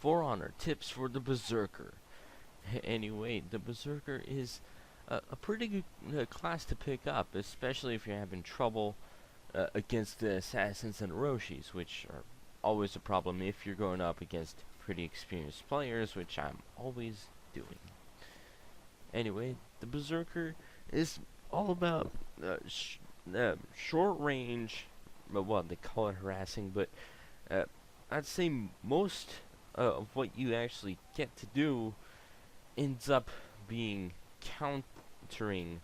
For Honor tips for the Berserker. Anyway, the Berserker is a pretty good class to pick up, especially if you're having trouble against the Assassins and Orochis, which are always a problem if you're going up against pretty experienced players, which I'm always doing. Anyway, the Berserker is all about short range. Well, they call it harassing, but I'd say most of what you actually get to do ends up being countering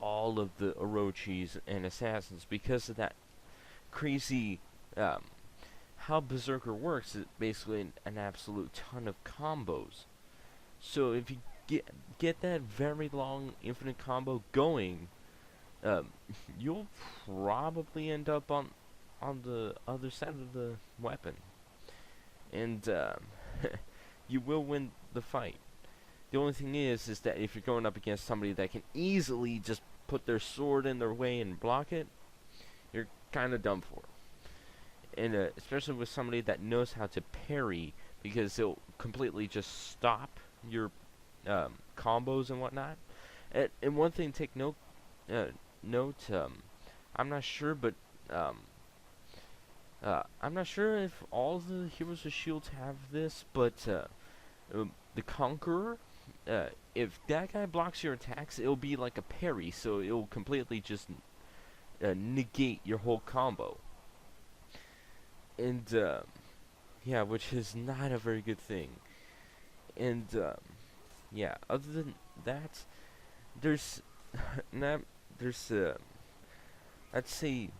all of the Orochis and Assassins because of that crazy. How Berserker works is basically an absolute ton of combos. So if you get that very long infinite combo going, um, you'll probably end up on the other side of the weapon, and you will win the fight. The only thing is that if you're going up against somebody that can easily just put their sword in their way and block it, you're kind of done for. And especially with somebody that knows how to parry, because it'll completely just stop your combos and whatnot. And one thing to take note, I'm not sure, but I'm not sure if all the Heroes with Shields have this, but the Conqueror, if that guy blocks your attacks, it'll be like a parry, so it'll completely just negate your whole combo. And yeah, which is not a very good thing. And yeah, other than that, there's not there's I'd say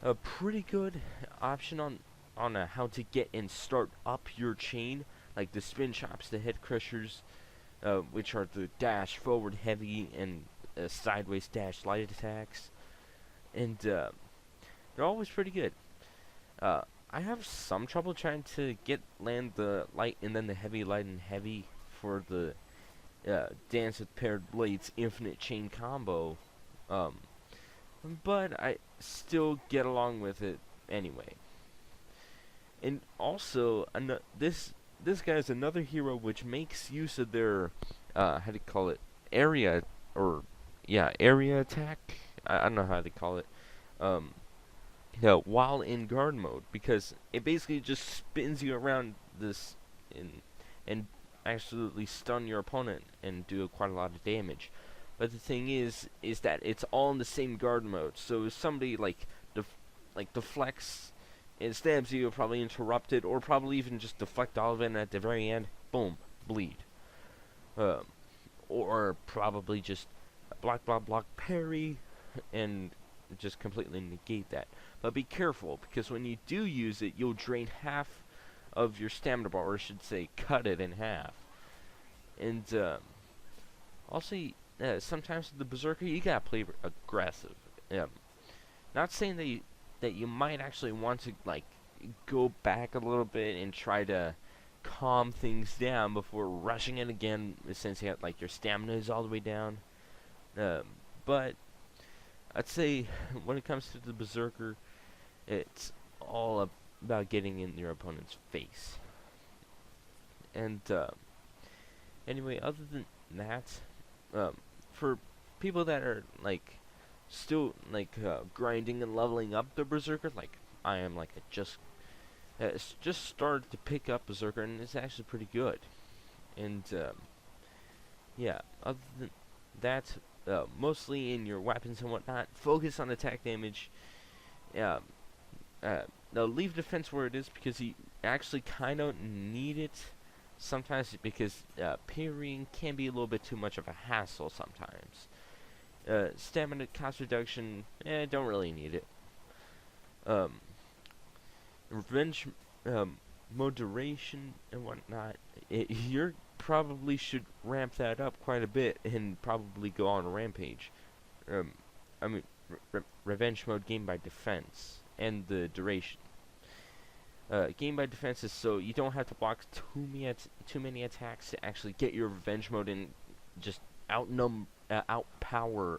a pretty good option on how to get and start up your chain, like the spin chops, the head crushers, which are the dash forward heavy and sideways dash light attacks, and they're always pretty good. I have some trouble trying to land the light and then the heavy, light and heavy for the Dance with Paired Blades infinite chain combo, but I still get along with it anyway. And also, this guy's another hero which makes use of their how do you call it, area, or area attack. I don't know how they call it. While in guard mode, because it basically just spins you around this and absolutely stun your opponent and do quite a lot of damage. But the thing is that it's all in the same guard mode. So if somebody deflects and stabs you, you'll probably interrupt it, or probably even just deflect all of it, and at the very end, boom, bleed. Or probably just block, parry, and just completely negate that. But be careful, because when you do use it, you'll drain half of your stamina bar, or I should say, cut it in half. And also, sometimes with the Berserker, you gotta play aggressive. Not saying that you might actually want to go back a little bit and try to calm things down before rushing it again, since you have, your stamina is all the way down. But I'd say when it comes to the Berserker, it's all about getting in your opponent's face. And anyway, other than that, for people that are still grinding and leveling up the Berserker, like I am, I just started to pick up Berserker, and it's actually pretty good. And yeah, other than that, mostly in your weapons and whatnot, focus on attack damage. Now leave defense where it is, because you actually kind of need it sometimes, because parrying can be a little bit too much of a hassle sometimes. Stamina cost reduction, don't really need it. Revenge moderation and whatnot, you probably should ramp that up quite a bit and probably go on a rampage. I mean, revenge mode gained by defense, and the duration. Gained by defense is so you don't have to block too many attacks to actually get your revenge mode and just outpower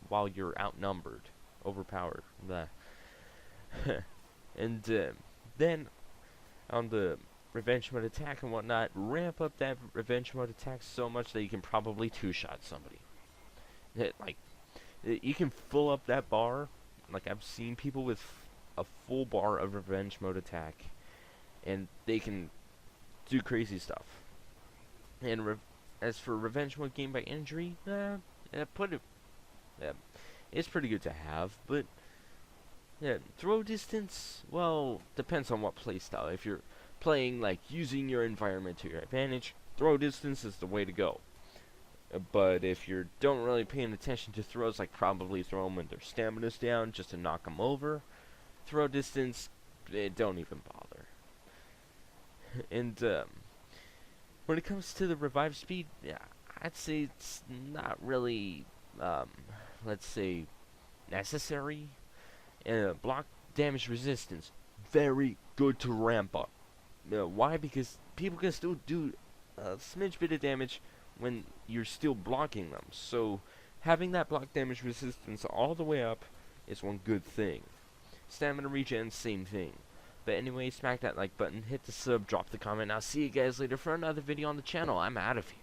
while you're outnumbered, overpowered. And then on the revenge mode attack and whatnot, ramp up that revenge mode attack so much that you can probably two-shot somebody. You can fill up that bar. Like, I've seen people with a full bar of revenge mode attack, and they can do crazy stuff. And as for revenge mode gain by injury, it's pretty good to have, but yeah, throw distance, well, depends on what playstyle. If you're playing, like, using your environment to your advantage, throw distance is the way to go. But if you don't really paying attention to throws, like probably throw them when their stamina's down just to knock them over, throw distance, don't even bother. And when it comes to the revive speed, yeah, I'd say it's not really, let's say, necessary. Block damage resistance, very good to ramp up. Why? Because people can still do a smidge bit of damage when you're still blocking them. So having that block damage resistance all the way up is one good thing. Stamina regen, same thing. But anyway, smack that like button, hit the sub, drop the comment. I'll see you guys later for another video on the channel. I'm out of here.